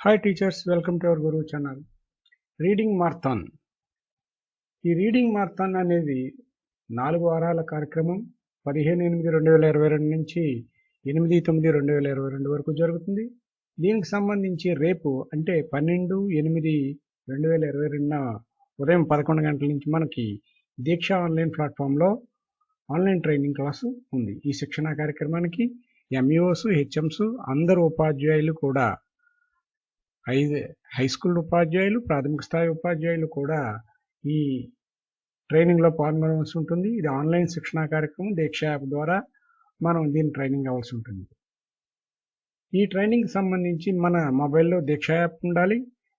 Hi teachers, welcome to our Guru channel. Reading marathon. ఈ reading marathon అనేది 4 వారాల కార్యక్రమం 15/8/2022 నుంచి 8/9/2022 వరకు జరుగుతుంది. దీనికి సంబంధించి రేపు అంటే 12/8/2022 ఉదయం 11 గంటల నుంచి మనకి దీక్ష ఆన్లైన్ ప్లాట్ఫామ్లో ఆన్లైన్ ట్రైనింగ్ క్లాసు ఉంది. ఈ శిక్షణ కార్యక్రమానికి MEOs, HMs అందరు ఉపాధ్యాయులు కూడా హై స్కూల్ ఉపాధ్యాయులు, ప్రాథమిక స్థాయి ఉపాధ్యాయులు కూడా ఈ ట్రైనింగ్లో పాల్గొనవలసి ఉంటుంది. ఇది ఆన్లైన్ శిక్షణ కార్యక్రమం. దీక్ష యాప్ ద్వారా మనం దీని ట్రైనింగ్ అవ్వాల్సి ఉంటుంది. ఈ ట్రైనింగ్ సంబంధించి మన మొబైల్లో దీక్ష యాప్ ఉండాలి,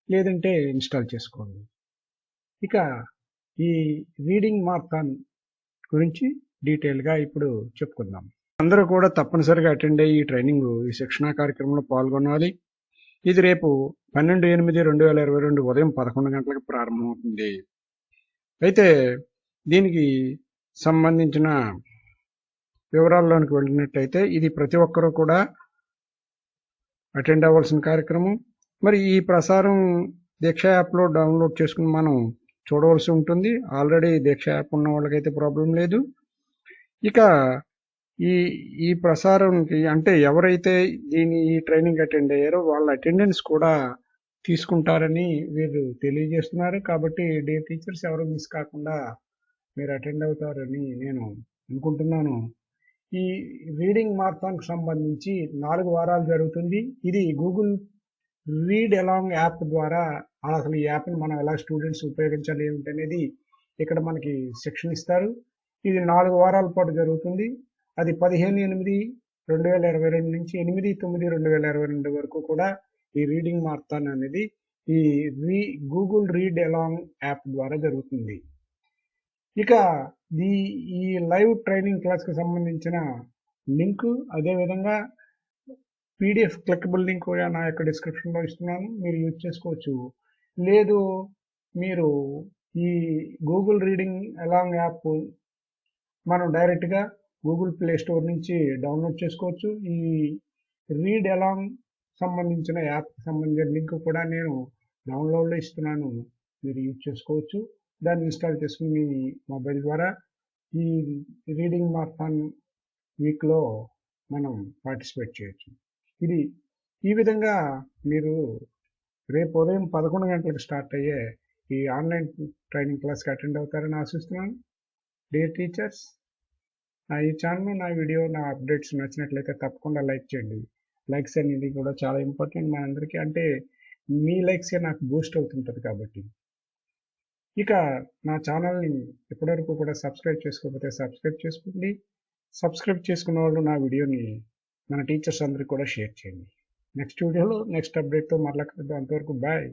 లేదంటే ఇన్స్టాల్ చేసుకోండి. ఇక ఈ రీడింగ్ మారథాన్ గురించి డీటెయిల్గా ఇప్పుడు చెప్పుకుందాం. అందరూ కూడా తప్పనిసరిగా అటెండ్ అయ్యి ఈ ట్రైనింగ్, ఈ శిక్షణ కార్యక్రమంలో పాల్గొనాలి. ఇది రేపు 12/8/2022 ఉదయం 11 గంటలకు ప్రారంభమవుతుంది. అయితే దీనికి సంబంధించిన వివరాల్లోనికి వెళ్ళినట్టయితే ఇది ప్రతి ఒక్కరూ కూడా అటెండ్ అవ్వాల్సిన కార్యక్రమం. మరి ఈ ప్రసారం దీక్ష యాప్లో డౌన్లోడ్ చేసుకుని మనం చూడవలసి ఉంటుంది. ఆల్రెడీ దీక్ష యాప్ ఉన్న వాళ్ళకైతే ప్రాబ్లం లేదు. ఇక ఈ ప్రసారంకి అంటే ఎవరైతే ఈ ట్రైనింగ్ అటెండ్ అయ్యారో వాళ్ళ అటెండెన్స్ కూడా తీసుకుంటారని వీరు తెలియజేస్తున్నారు. కాబట్టి డియర్ టీచర్స్, ఎవరు మిస్ కాకుండా మీరు అటెండ్ అవుతారని నేను అనుకుంటున్నాను. ఈ రీడింగ్ మారథాన్కి సంబంధించి 4 వారాలు జరుగుతుంది. ఇది గూగుల్ రీడ్ అలాంగ్ యాప్ ద్వారా అసలు ఈ యాప్ని మనం ఎలా స్టూడెంట్స్ ఉపయోగించాలి ఏమిటనేది ఇక్కడ మనకి శిక్షణ ఇస్తారు. ఇది 4 వారాల పాటు జరుగుతుంది. అది 15/8/2022 నుంచి 8/9/2022 వరకు కూడా ఈ రీడింగ్ మారథాన్ అనేది ఈ గూగుల్ రీడ్ అలాంగ్ యాప్ ద్వారా జరుగుతుంది. ఇక ఈ లైవ్ ట్రైనింగ్ క్లాస్కి సంబంధించిన లింక్, అదేవిధంగా PDF క్లిక్కబుల్ లింక్ కూడా నా యొక్క డిస్క్రిప్షన్లో ఇస్తున్నాను, మీరు యూజ్ చేసుకోవచ్చు. లేదు మీరు ఈ గూగుల్ రీడింగ్ అలాంగ్ యాప్ మనం డైరెక్ట్గా గూగుల్ ప్లే స్టోర్ నుంచి డౌన్లోడ్ చేసుకోవచ్చు. ఈ రీడ్ అలాంగ్ సంబంధించిన యాప్ సంబంధించిన లింక్ కూడా నేను డౌన్లోడ్లో ఇస్తున్నాను, మీరు యూజ్ చేసుకోవచ్చు. దాన్ని ఇన్స్టాల్ చేసుకుని మీ మొబైల్ ద్వారా ఈ రీడింగ్ మారథాన్ వీక్లో మనం పార్టిసిపేట్ చేయొచ్చు. ఈ విధంగా మీరు రేపు ఉదయం 11 గంటలకు స్టార్ట్ అయ్యే ఈ ఆన్లైన్ ట్రైనింగ్ క్లాస్కి అటెండ్ అవుతారని ఆశిస్తున్నాను. డియర్ టీచర్స్, ఈ ఛానల్, నా వీడియో, నా అప్డేట్స్ నచ్చినట్లయితే తప్పకుండా లైక్ చేయండి. లైక్స్ అనేది కూడా చాలా ఇంపార్టెంట్ మనందరికీ. అంటే మీ లైక్సే నాకు బూస్ట్ అవుతుంటుంది కాబట్టి. ఇక నా ఛానల్ని ఇప్పటివరకు కూడా సబ్స్క్రైబ్ చేసుకోకపోతే సబ్స్క్రైబ్ చేసుకోండి. సబ్స్క్రైబ్ చేసుకున్న వాళ్ళు నా వీడియోని మన టీచర్స్ అందరికీ కూడా షేర్ చేయండి. నెక్స్ట్ వీడియోలో నెక్స్ట్ అప్డేట్తో మరలా కలుద్దాం. అంతవరకు బాయ్.